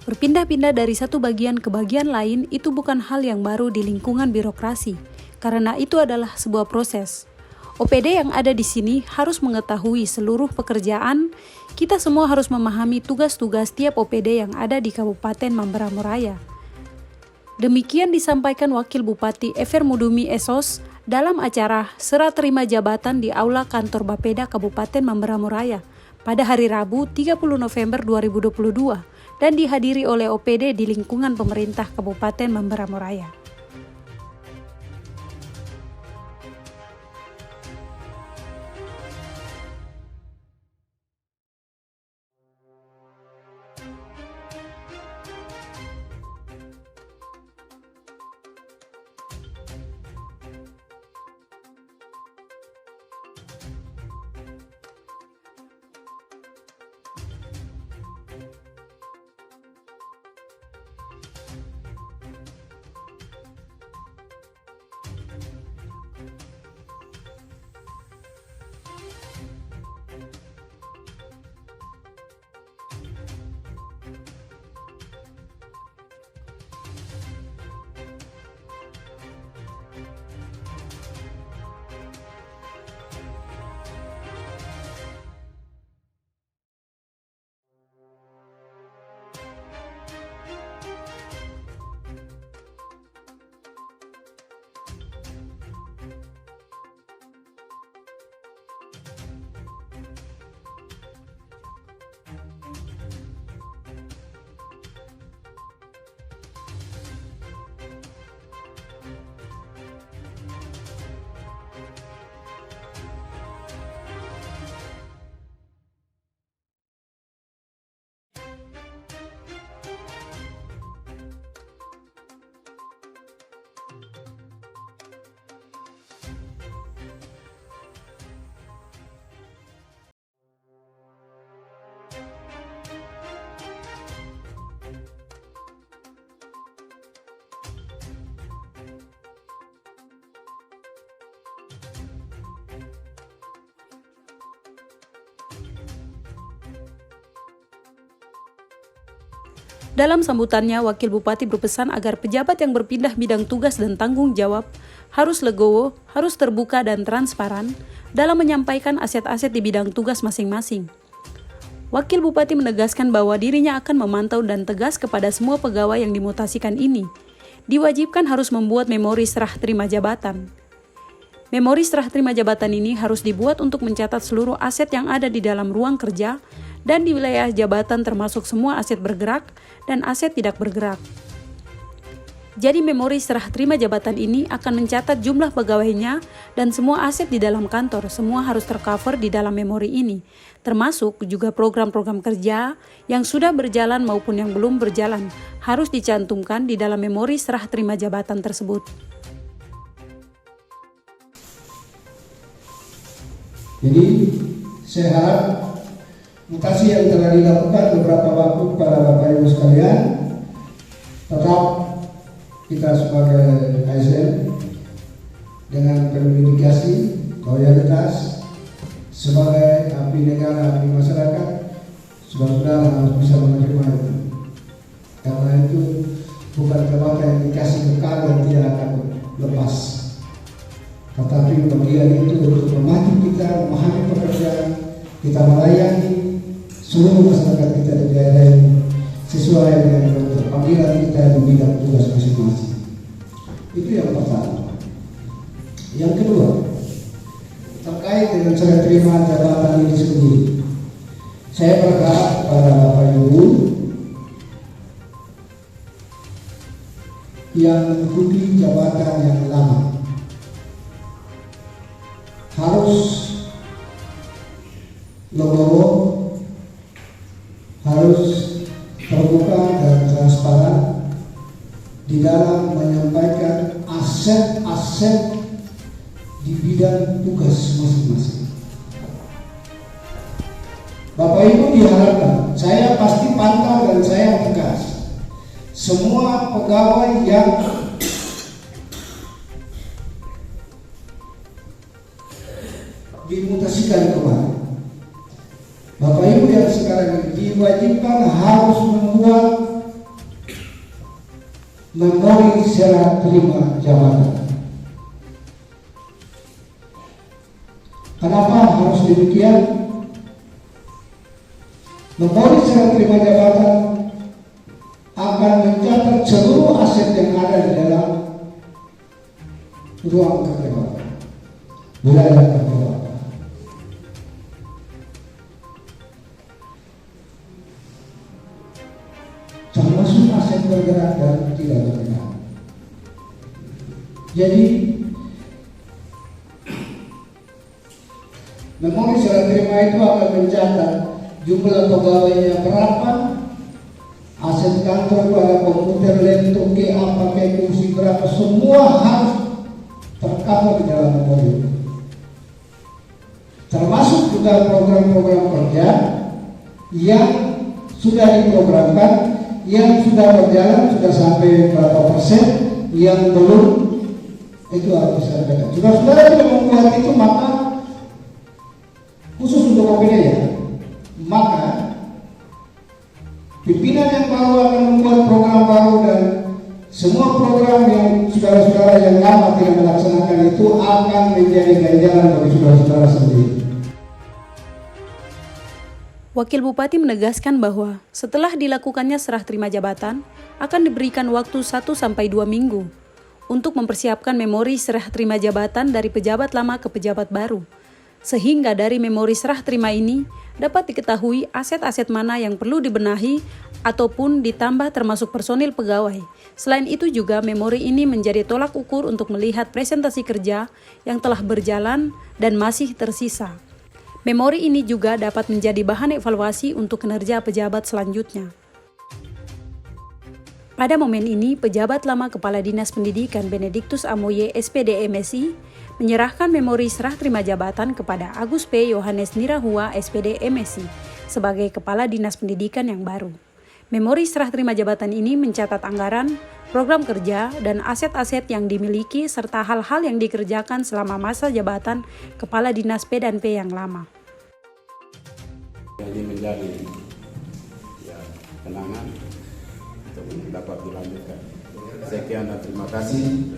Berpindah-pindah dari satu bagian ke bagian lain itu bukan hal yang baru di lingkungan birokrasi, karena itu adalah sebuah proses. OPD yang ada di sini harus mengetahui seluruh pekerjaan, kita semua harus memahami tugas-tugas tiap OPD yang ada di Kabupaten Mamberamo Raya. Demikian disampaikan Wakil Bupati Efer Mudumi Esos dalam acara serah terima jabatan di Aula Kantor Bapeda Kabupaten Mamberamo Raya pada hari Rabu 30 November 2022 dan dihadiri oleh OPD di lingkungan pemerintah Kabupaten Mamberamo Raya. Dalam sambutannya, Wakil Bupati berpesan agar pejabat yang berpindah bidang tugas dan tanggung jawab harus legowo, harus terbuka dan transparan dalam menyampaikan aset-aset di bidang tugas masing-masing. Wakil Bupati menegaskan bahwa dirinya akan memantau dan tegas kepada semua pegawai yang dimutasikan ini. Diwajibkan harus membuat memori serah terima jabatan. Memori serah terima jabatan ini harus dibuat untuk mencatat seluruh aset yang ada di dalam ruang kerja dan di wilayah jabatan termasuk semua aset bergerak dan aset tidak bergerak. Jadi memori serah terima jabatan ini akan mencatat jumlah pegawainya dan semua aset di dalam kantor, semua harus tercover di dalam memori ini, termasuk juga program-program kerja yang sudah berjalan maupun yang belum berjalan, harus dicantumkan di dalam memori serah terima jabatan tersebut. Jadi saya harap mutasi yang telah dilakukan beberapa waktu kepada Bapak Ibu sekalian, tetap kita sebagai ASN dengan berdedikasi, loyalitas sebagai abdi negara, abdi masyarakat, saudara-saudara harus bisa menerima itu. Karena itu bukan jabatan yang dikasih kekal dan tidak akan lepas. Tetapi bagian itu untuk membantu kita memahami pekerjaan, kita melayani seluruh masyarakat kita di daerah ini sesuai dengan panggilan kita di bidang tugas masing-masing. Itu yang pertama. Yang kedua, terkait dengan serah terima jabatan ini sendiri, saya berharap kepada Bapak Ibu yang mengikuti jabatan yang lama harus legowo, harus terbuka dan transparan di dalam menyampaikan aset-aset di bidang tugas masing-masing. Bapak Ibu diharapkan, saya pasti pantau dan saya tegas, semua pegawai yang dimutasikan kemarin, Bapak Ibu yang sekarang ini diwajibkan harus membuat memori serah terima jabatan. Kenapa harus demikian? Memori serah terima jabatan akan mencatat seluruh aset yang ada di dalam ruang keterlibatan, wilayah keterlibatan. Termasuk aset bergerak dan tidak bergerak. Jadi memori serah terima itu akan mencatat jumlah pegawainya berapa, aset kantor pada komputer, laptop, pakai kursi berapa, semua harus tercover di dalam memori. Termasuk juga program-program kerja yang sudah diprogramkan, yang sudah berjalan, sudah sampai berapa persen, yang belum, itu harus disampaikan. Jika saudara sudah membuat itu, maka khusus untuk OPD ya, maka pimpinan yang baru akan membuat program baru, dan semua program yang saudara-saudara yang lama tidak melaksanakan itu akan menjadi ganjaran bagi saudara-saudara sendiri. Wakil Bupati menegaskan bahwa setelah dilakukannya serah terima jabatan, akan diberikan waktu 1-2 minggu untuk mempersiapkan memori serah terima jabatan dari pejabat lama ke pejabat baru, sehingga dari memori serah terima ini dapat diketahui aset-aset mana yang perlu dibenahi ataupun ditambah termasuk personil pegawai. Selain itu juga memori ini menjadi tolak ukur untuk melihat presentasi kerja yang telah berjalan dan masih tersisa. Memori ini juga dapat menjadi bahan evaluasi untuk kinerja pejabat selanjutnya. Pada momen ini, pejabat lama Kepala Dinas Pendidikan Benediktus Amoye SPD MSI menyerahkan memori serah terima jabatan kepada Agus P. Yohanes Nirahua SPD MSI sebagai Kepala Dinas Pendidikan yang baru. Memori serah terima jabatan ini mencatat anggaran, program kerja, dan aset-aset yang dimiliki serta hal-hal yang dikerjakan selama masa jabatan Kepala Dinas P dan P yang lama. Ini menjadi kenangan untuk dapat dilanjutkan. Sekian dan terima kasih.